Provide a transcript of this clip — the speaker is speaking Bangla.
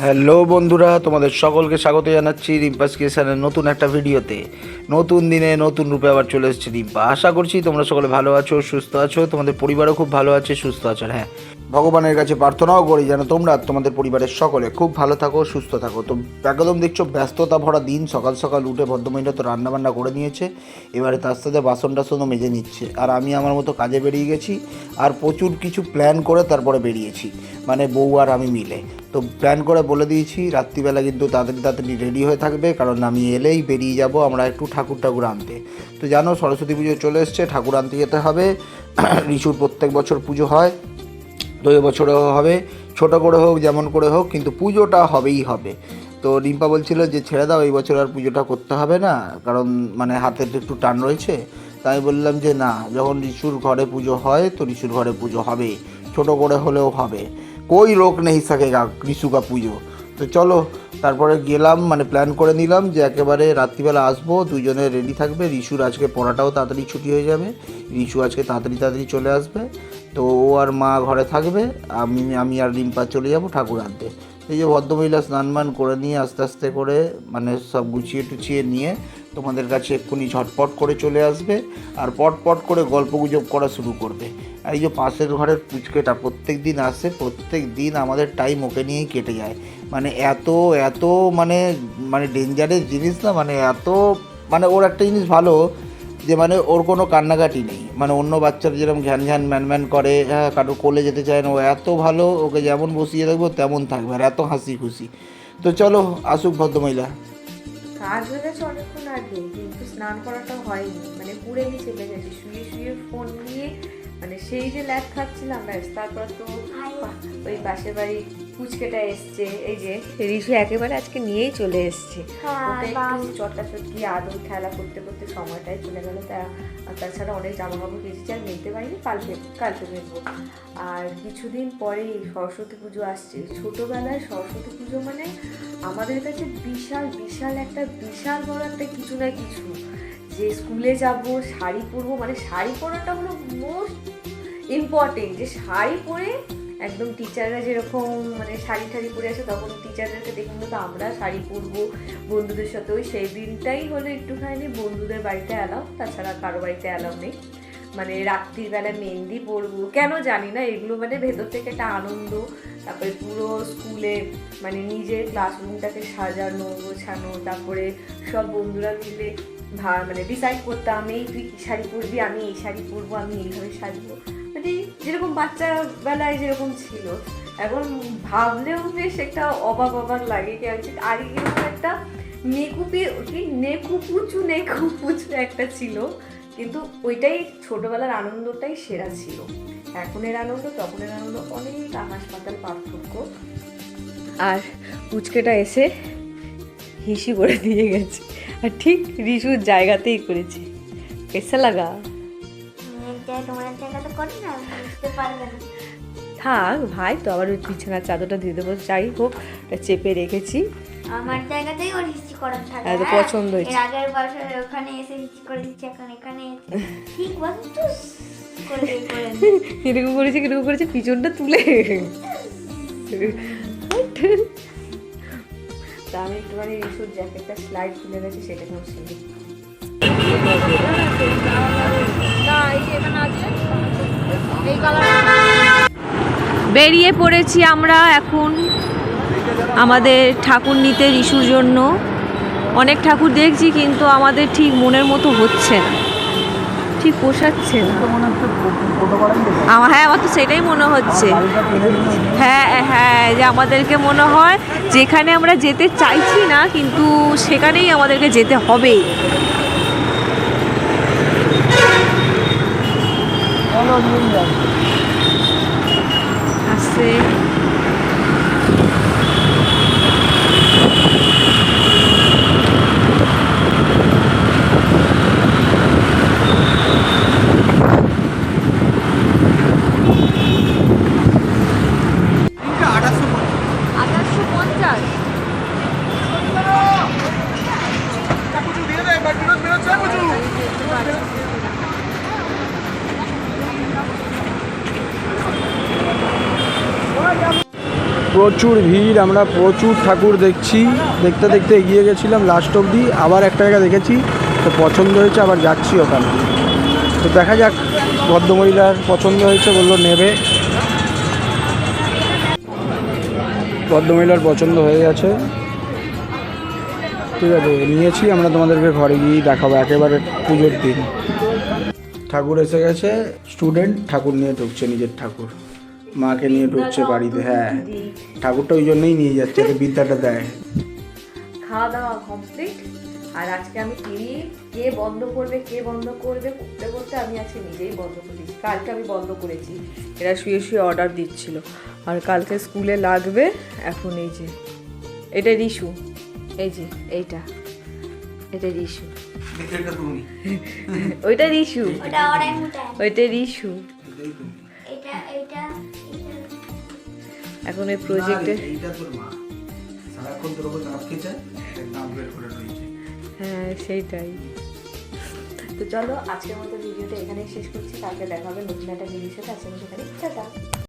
হ্যালো বন্ধুরা, তোমাদের সকলকে স্বাগত জানাচ্ছি রিম্পাস ক্রিয়েশনের নতুন একটা ভিডিওতে। নতুন দিনে নতুন রূপে আবার চলে এসেছি রিম্পা। আশা করছি তোমরা সকলে ভালো আছো, সুস্থ আছো, তোমাদের পরিবারও খুব ভালো আছে, সুস্থ আছো। হ্যাঁ, ভগবানের কাছে প্রার্থনাও করি যেন তোমরা তোমাদের পরিবারের সকলে খুব ভালো থাকো, সুস্থ থাকো। তো একদম দেখছো ব্যস্ততা ভরা দিন, সকাল সকাল উঠে ভদ্রমহিলা তো রান্নাবান্না করে নিয়েছে, এবারে তার সাথে বাসন টাসনও মেজে নিচ্ছে, আর আমি আমার মতো কাজে বেরিয়ে গেছি। আর প্রচুর কিছু প্ল্যান করে তারপরে বেরিয়েছি, মানে বউ আর আমি মিলে। তো প্ল্যান করে বলে দিয়েছি রাত্রিবেলা কিন্তু তাড়াতাড়ি রেডি হয়ে থাকবে, কারণ আমি এলেই বেরিয়ে যাব আমরা একটু ঠাকুর আনতে। তো জানো সরস্বতী পুজো চলে এসছে, ঠাকুর আনতে যেতে হবে। রিশুর প্রত্যেক বছর পুজো হয়, তো এবছরও হবে, ছোটো করে হোক যেমন করে হোক, কিন্তু পুজোটা হবেই হবে। তো রিম্পা বলছিল যে ছেড়ে দাও, এই বছর আর পুজোটা করতে হবে না, কারণ মানে হাতের একটু টান রয়েছে। তাই বললাম যে না, যখন রিশুর ঘরে পুজো হয় তো রিশুর ঘরে পুজো হবে, ছোটো করে হলেও হবে। কই রোক নেই সকেগা রিশু কা পুজো। তো চলো তারপরে গেলাম, মানে প্ল্যান করে নিলাম যে একেবারে রাত্রিবেলা আসবো, দুজনে রেডি থাকবে। রিশুর আজকে পড়াটাও তাড়াতাড়ি ছুটি হয়ে যাবে, রিশু আজকে তাড়াতাড়ি চলে আসবে। তো ও আর মা ঘরে থাকবে, আমি আর রিম্পা চলে যাব ঠাকুর আনতে। এই যে ভদ্রমহিলা স্নান করে নিয়ে আস্তে আস্তে করে মানে সব গুছিয়ে টুছিয়ে নিয়ে তোমাদের কাছে এক্ষুনি ঝটপট করে চলে আসবে, আর পট করে গল্পগুজব করা শুরু করবে। আর এই যে পাশের ঘরের পুচকেটা প্রত্যেক দিন আসে, প্রত্যেক দিন আমাদের টাইম ওকে নিয়েই কেটে যায়। মানে এত মানে মানে ডেঞ্জারাস জিনিস না, মানে এত মানে ওর একটা জিনিস ভালো যে মানে ওর কোনো কান্নাকাটি নেই। মানে অন্য বাচ্চারা যেরকম ঘ্যান ম্যান করে, হ্যাঁ, কারো কোলে যেতে চায় না, ও এত ভালো, ওকে যেমন বসিয়ে রাখবো তেমন থাকবে, আর এত হাসি খুশি। তো চলো আসুক ভদ্রমহিলা। কাজ হয়ে গেছে অনেকক্ষণ আগে, কিন্তু স্নান করাটাও হয়নি, মানে পুরে আমি চেপে গেছি শুয়ে ফোন নিয়ে, মানে সেই যে ল্যাদ খাচ্ছিলাম ব্যাস। তারপর তো ওই পাশের বাড়ি পুচকেটা এসছে, এই যে রিশু একেবারে আজকে নিয়েই চলে এসছে। ওকে একটু চটকি আদর খেলা করতে করতে সময়টাই চলে গেল। তাছাড়া অনেক জামা কাপড় কেটেছি, আর মেলতে পারিনি, কালকে মেলবো। আর কিছুদিন পরেই সরস্বতী পুজো আসছে। ছোটোবেলায় সরস্বতী পুজো মানে আমাদের কাছে বিশাল একটা বিশাল বড় একটা কিছু না কিছু, যে স্কুলে যাব, শাড়ি পরবো, মানে শাড়ি পরাটা হলো মোস্ট ইম্পর্টেন্ট। যে শাড়ি পরে একদম টিচাররা যেরকম মানে শাড়ি পরে আসে, তখন টিচারদেরকে দেখে মতো আমরা শাড়ি পরবো বন্ধুদের সাথে। ওই সেই দিনটাই হলো একটুখানি বন্ধুদের বাড়িতে অ্যালাউ, তাছাড়া কারো বাড়িতে অ্যালাউ নেই। মানে রাত্রিবেলা মেহেন্দি পরবো, কেন জানি না, এগুলো মানে ভেতর থেকে একটা আনন্দ। তারপরে পুরো স্কুলে মানে নিজের ক্লাসরুমটাকে সাজানো গোছানো, তারপরে সব বন্ধুরা মিলে মানে ডিসাইড করতাম, এই তুই কী শাড়ি পরবি, আমি এই শাড়ি পরবো, আমি এইভাবে সাজবো। মানে যেরকম বাচ্চাবেলায় যেরকম ছিল, এখন ভাবলেও বেশ একটা অবাক লাগে। কি আছে আগে কিরকম একটা নেকুপুচু একটা ছিল, কিন্তু ওইটাই ছোটবেলার আনন্দটাই সেরা ছিল। এখনের আনন্দ তখনের আনন্দ অনেক আকাশ পাতাল পার্থক্য। আর পুচকেটা এসে হিসি করে দিয়ে গেছে, আর ঠিক রিশুর জায়গাতেই করেছে। কেসে লাগা থাক ভাই, তো আবার ওই বিছানার চাদরটা দিয়ে দেবো, যাই হোক চেপে রেখেছি। আমার জায়গাতেই ওর হিস্ট্রি করার থাকে, এত পছন্দ হয়েছে। আগের বছর ওখানে এসে হিস্ট্রি করে দিচ্ছে, এখন এখানে ঠিক বলতো কিরকম করেছে পিছনটা তুলে। তা আমি একটুখানি রিশুর জ্যাকেটটা স্লাইড খুলে গেছে, সেটা কেমন ছিল। বেরিয়ে পড়েছি আমরা এখন আমাদের ঠাকুর নিতে রিশুর জন্য। অনেক ঠাকুর দেখছি, কিন্তু আমাদের ঠিক মনের মতো হচ্ছে না, ঠিক পোষাচ্ছে না। হ্যাঁ, আমার তো সেটাই মনে হচ্ছে। হ্যাঁ, যে আমাদেরকে মনে হয় যেখানে আমরা যেতে চাইছি না, কিন্তু সেখানেই আমাদেরকে যেতে হবে। আসছে প্রচুর ভিড়, আমরা প্রচুর ঠাকুর দেখছি, দেখতে দেখতে এগিয়ে গেছিলাম লাস্ট অবধি, আবার একটা জায়গা দেখেছি তো পছন্দ হয়েছে, আবার যাচ্ছি ওখানে। তো দেখা যাক, ভদ্রমহিলার পছন্দ হয়েছে, বললো নেবে। ভদ্রমহিলার পছন্দ হয়ে গেছে, ঠিক আছে নিয়েছি। আমরা তোমাদেরকে ঘরে গিয়েই দেখাবো একেবারে পুজোর দিন। ঠাকুর এসে গেছে, স্টুডেন্ট ঠাকুর নিয়ে ঢুকছে, নিজের ঠাকুর মাকে নিয়ে ঢুকছে বাড়িতে। হ্যাঁ, ঠাকুরটা ওই জন্যই নিয়ে যাচ্ছে, যাতে বিদ্যাটা দেয়। খাওয়া দাওয়া কমপ্লিট। আর আজকে আমি টিভি কে বন্ধ করবে করতে করতে আমি আজকে নিজেই বন্ধ করে দিচ্ছি। কালকে আমি বন্ধ করেছি, এরা শুয়ে শুয়ে অর্ডার দিচ্ছিল। আর কালকে স্কুলে লাগবে। এখন এই যে এটা রিশু, এই যে এটা রিশু, ওইটা রিশু, ওটা ওরাংউটান, ওইটা রিশু। এটা এখন এই প্রজেক্টে হ্যাঁ সেইটাই। তো চলো আজকের মতো ভিডিওটা এখানেই শেষ করছি, কালকে দেখা হবে নতুন একটা জিনিসের সাথে। আজকের মতো এখানে টাটা।